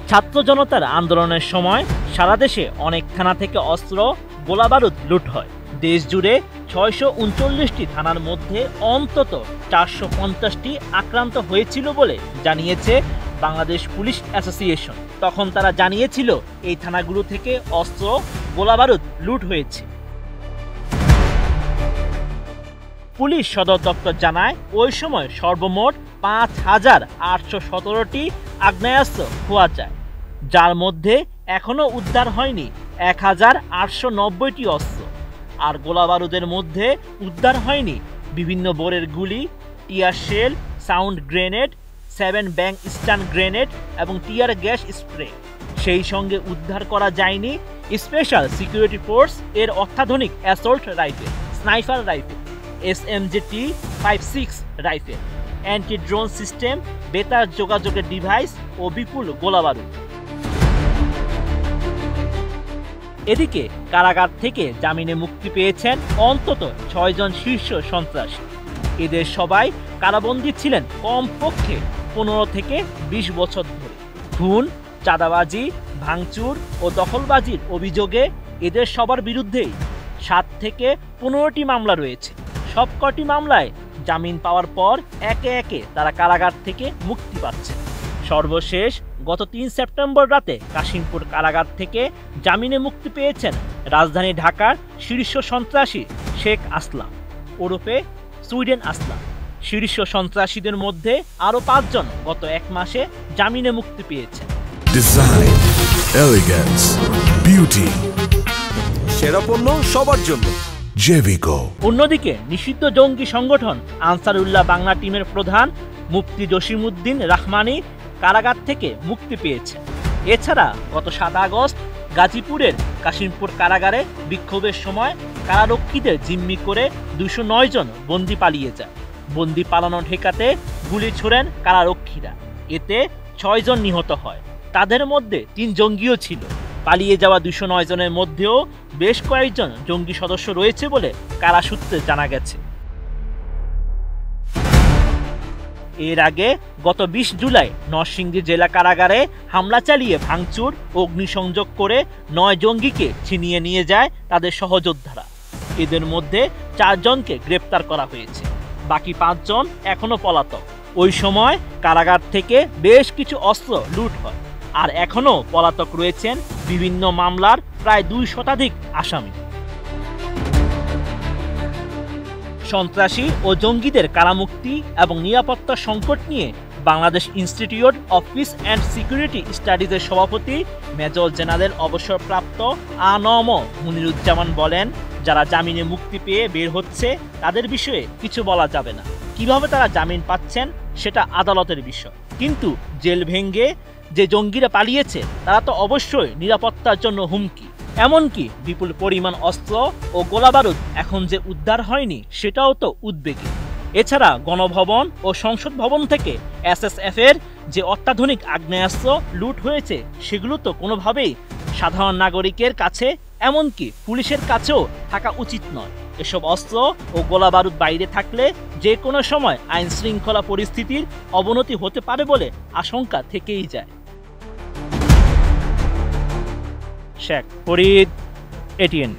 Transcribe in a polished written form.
ছাত্র জনতার আন্দোলনের সময় সারা দেশে অনেক থানা থেকে অস্ত্র গোলাবারুদ লুট হয়। দেশ জুড়ে ৬৩৯টি থানার মধ্যে অন্তত ৪৫০টি আক্রান্ত হয়েছিল বলে জানিয়েছে বাংলাদেশ পুলিশ অ্যাসোসিয়েশন। তখন তারা জানিয়েছিল এই থানাগুলো থেকে অস্ত্র গোলাবারুদ লুট হয়েছে। পুলিশ সদর দপ্তর জানায় ওই সময় সর্বমোট ৫,৮১৭টি আগ্নেয়াস্ত্র খোয়া যায়, যার মধ্যে এখনও উদ্ধার হয়নি ১,৮৯০টি অস্ত্র। আর গোলাবারুদের মধ্যে উদ্ধার হয়নি বিভিন্ন বোরের গুলি, টিয়ার শেল, সাউন্ড গ্রেনেড, 7 ব্যাং স্টান গ্রেনেড এবং টিয়ার গ্যাস স্প্রে। সেই সঙ্গে উদ্ধার করা যায়নি স্পেশাল সিকিউরিটি ফোর্স এর অত্যাধুনিক assault rifle, sniper rifle, SMG-T56 rifle, anti drone system, বেতার যোগাযোগের ডিভাইস ও বিপুল গোলাবারুদ। এদিকে কারাগার থেকে জামিনে মুক্তি পেয়েছেন অন্তত ৬ জন শীর্ষ সন্ত্রাসী। এদের সবাই কারাবন্দী ছিলেন কমপক্ষে ১৫ থেকে ২০ বছর ধরে। খুন, চাঁদাবাজি, ভাঙচুর ও দখলবাজির অভিযোগে এদের সবার বিরুদ্ধেই ৭ থেকে ১৫টি মামলা রয়েছে। সবকটি মামলায় জামিন পাওয়ার পর একে একে তারা কারাগার থেকে মুক্তি পাচ্ছে। সর্বশেষ গত ৩ সেপ্টেম্বর রাতে কাশিমপুর কারাগার থেকে জামিনে মুক্তি পেয়েছেন রাজধানী ঢাকার শীর্ষ সন্ত্রাসী শেখ আসলাম ওরফে সুইডেন আসলাম। শীর্ষ সন্ত্রাসীদের মধ্যে আরও ৫ জন গত ১ মাসে জামিনে মুক্তি পেয়েছেন। ডিজাইন, এলিগেন্স, বিউটি, সেরা পণ্য সবার জন্য জেভিকো। অন্যদিকে নিষিদ্ধ জঙ্গি সংগঠন আনসারুল্লাহ বাংলা টিমের প্রধান মুফতি জসিমউদ্দিন রাহমানি কারাগার থেকে মুক্তি পেয়েছেন। এছাড়া গত ৭ আগস্ট গাজীপুরের কাশিমপুর কারাগারে বিক্ষোভের সময় কারারক্ষীদের জিম্মি করে ২০৯ জন বন্দি পালিয়ে যায়। বন্দি পালানো ঠেকাতে গুলি ছোড়েন কারারক্ষীরা। এতে ৬ জন নিহত হয়। তাদের মধ্যে ৩ জঙ্গিও ছিল। পালিয়ে যাওয়া ২০৯ জনের মধ্যেও বেশ কয়েকজন জঙ্গি সদস্য রয়েছে বলে কারা সূত্রে জানা গেছে। এর আগে গত ২০ জুলাই নরসিংদী জেলা কারাগারে হামলা চালিয়ে ভাঙচুর, অগ্নিসংযোগ করে ৯ জঙ্গিকে ছিনিয়ে নিয়ে যায় তাদের সহযোদ্ধারা। এদের মধ্যে ৪ জনকে গ্রেপ্তার করা হয়েছে, বাকি ৫ জন এখনো পলাতক। ওই সময় কারাগার থেকে বেশ কিছু অস্ত্র লুট হয়। আর এখনও পলাতক রয়েছেন বিভিন্ন মামলার প্রায় ২ শতাধিক আসামি। সন্ত্রাসী ও জঙ্গিদের কারামুক্তি এবং নিরাপত্তা সংকট নিয়ে Bangladesh institute of peace and security স্টাডিজের সভাপতি মেজর জেনারেল অবসরপ্রাপ্ত আ.ন.ম মুনিরুজ্জামান বলেন, যারা জামিনে মুক্তি পেয়ে বের হচ্ছে তাদের বিষয়ে কিছু বলা যাবে না। কিভাবে তারা জামিন পাচ্ছেন সেটা আদালতের বিষয়। কিন্তু জেল ভেঙে যে জঙ্গিরা পালিয়েছে তারা তো অবশ্যই নিরাপত্তার জন্য হুমকি। এমনকি বিপুল পরিমাণ অস্ত্র ও গোলাবারুদ এখন যে উদ্ধার হয়নি সেটাও তো উদ্বেগী। এছাড়া গণভবন ও সংসদ ভবন থেকে SSF এর যে অত্যাধুনিক আগ্নেয়াস্ত্র লুট হয়েছে সেগুলো তো কোনোভাবেই সাধারণ নাগরিকের কাছে, এমনকি পুলিশের কাছেও থাকা উচিত নয়। এসব অস্ত্র ও গোলাবারুদ বাইরে থাকলে যে কোনো সময় আইন শৃঙ্খলা পরিস্থিতির অবনতি হতে পারে বলে আশঙ্কা থেকেই যায়। শেখ ফরিদ, ATN।